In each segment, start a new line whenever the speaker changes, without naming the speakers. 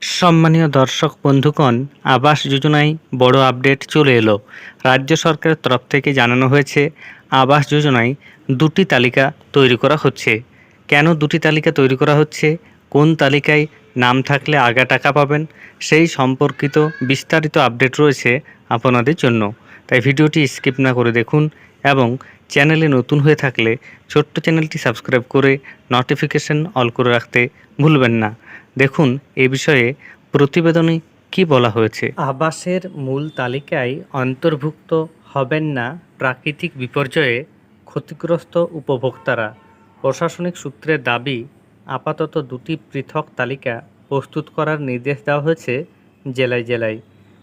সম্মানীয় দর্শক বন্ধুগণ, আবাস যোজনায় বড় আপডেট চলে এলো। রাজ্য সরকারের তরফ থেকে জানানো হয়েছে আবাস যোজনায় দুটি তালিকা তৈরি করা হচ্ছে। কেন দুটি তালিকা তৈরি করা হচ্ছে, কোন তালিকায় নাম থাকলে আগে টাকা পাবেন, সেই সম্পর্কিত বিস্তারিত আপডেট রয়েছে আপনাদের জন্য। তাই ভিডিওটি স্কিপ না করে দেখুন এবং চ্যানেলে নতুন হয়ে থাকলে ছোট্ট চ্যানেলটি সাবস্ক্রাইব করে নোটিফিকেশন অল করে রাখতে ভুলবেন না। দেখুন এই বিষয়ে প্রতিবেদনে কি বলা হয়েছে। আবাসের মূল তালিকায় অন্তর্ভুক্ত হবেন না প্রাকৃতিক বিপর্যয়ে ক্ষতিগ্রস্ত উপভোক্তারা। প্রশাসনিক সূত্রের দাবি, আপাতত দুটি পৃথক তালিকা প্রস্তুত করার নির্দেশ দেওয়া হয়েছে জেলায় জেলায়।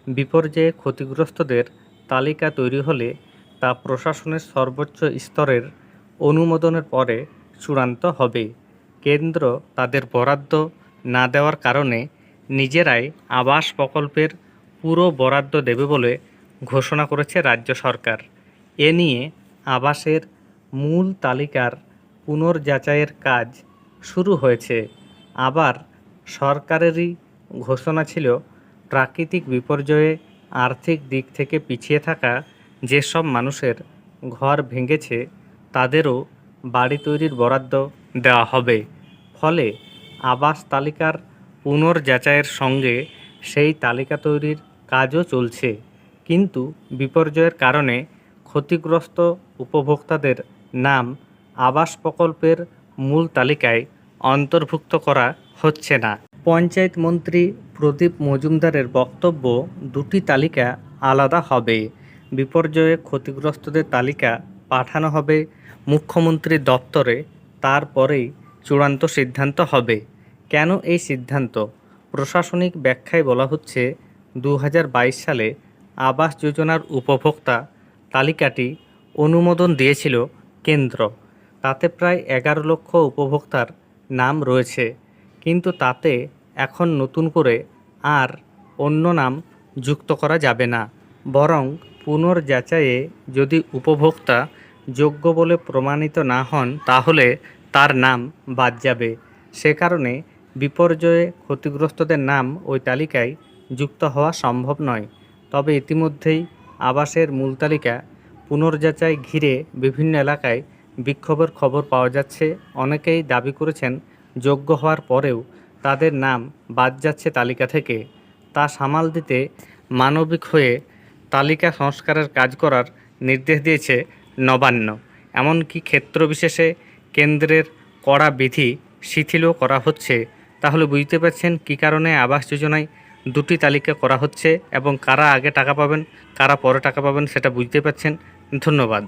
বিপর্যয়ে ক্ষতিগ্রস্তদের তালিকা তৈরি হলে তা প্রশাসনের সর্বোচ্চ স্তরের অনুমোদনের পরে চূড়ান্ত হবে। কেন্দ্র তাদের বরাদ্দ না দেওয়ার কারণে নিজেরাই আবাস প্রকল্পের পুরো বরাদ্দ দেবে বলে ঘোষণা করেছে রাজ্য সরকার। এ নিয়ে আবাসের মূল তালিকার পুনর্যাচাইয়ের কাজ শুরু হয়েছে। আবার সরকারেরই ঘোষণা ছিল, প্রাকৃতিক বিপর্যয়ে আর্থিক দিক থেকে পিছিয়ে থাকা যেসব মানুষের ঘর ভেঙেছে তাদেরও বাড়ি তৈরির বরাদ্দ দেওয়া হবে। ফলে আবাস তালিকার পুনর্যাচাইয়ের সঙ্গে সেই তালিকা তৈরির কাজও চলছে। কিন্তু বিপর্যয়ের কারণে ক্ষতিগ্রস্ত উপভোক্তাদের নাম আবাস প্রকল্পের মূল তালিকায় অন্তর্ভুক্ত করা হচ্ছে না। পঞ্চায়েত মন্ত্রী প্রদীপ মজুমদারের বক্তব্য, দুটি তালিকা আলাদা হবে। বিপর্যয়ে ক্ষতিগ্রস্তদের তালিকা পাঠানো হবে মুখ্যমন্ত্রীর দপ্তরে, তারপরেই চূড়ান্ত সিদ্ধান্ত হবে। কেন এই সিদ্ধান্ত? প্রশাসনিক ব্যাখ্যায় বলা হচ্ছে, 2022 সালে আবাস যোজনার উপভোক্তা তালিকাটি অনুমোদন দিয়েছিল কেন্দ্র। তাতে প্রায় 11 লক্ষ উপভোক্তার নাম রয়েছে। কিন্তু তাতে এখন নতুন করে আর অন্য নাম যুক্ত করা যাবে না। বরং পুনর্যাচাইয়ে যদি উপভোক্তা যোগ্য বলে প্রমাণিত না হন তাহলে তার নাম বাদ যাবে। সে কারণে বিপর্যয়ে ক্ষতিগ্রস্তদের নাম ওই তালিকায় যুক্ত হওয়া সম্ভব নয়। তবে ইতিমধ্যেই আবাসের মূল তালিকা পুনর্যাচাই ঘিরে বিভিন্ন এলাকায় বিক্ষোভের খবর পাওয়া যাচ্ছে। অনেকেই দাবি করেছেন, যোগ্য হওয়ার পরেও তাদের নাম বাদ যাচ্ছে তালিকা থেকে। তা সামাল দিতে মানবিক হয়ে তালিকা সংস্কারের কাজ করার নির্দেশ দিয়েছে নবান্ন। এমনকি ক্ষেত্রবিশেষে কেন্দ্রের কড়া বিধি শিথিলও করা হচ্ছে। তাহলে বুঝতে পারছেন কী কারণে আবাস যোজনায় দুটি তালিকা করা হচ্ছে এবং কারা আগে টাকা পাবেন কারা পরে টাকা পাবেন সেটা বুঝতে পারছেন। ধন্যবাদ।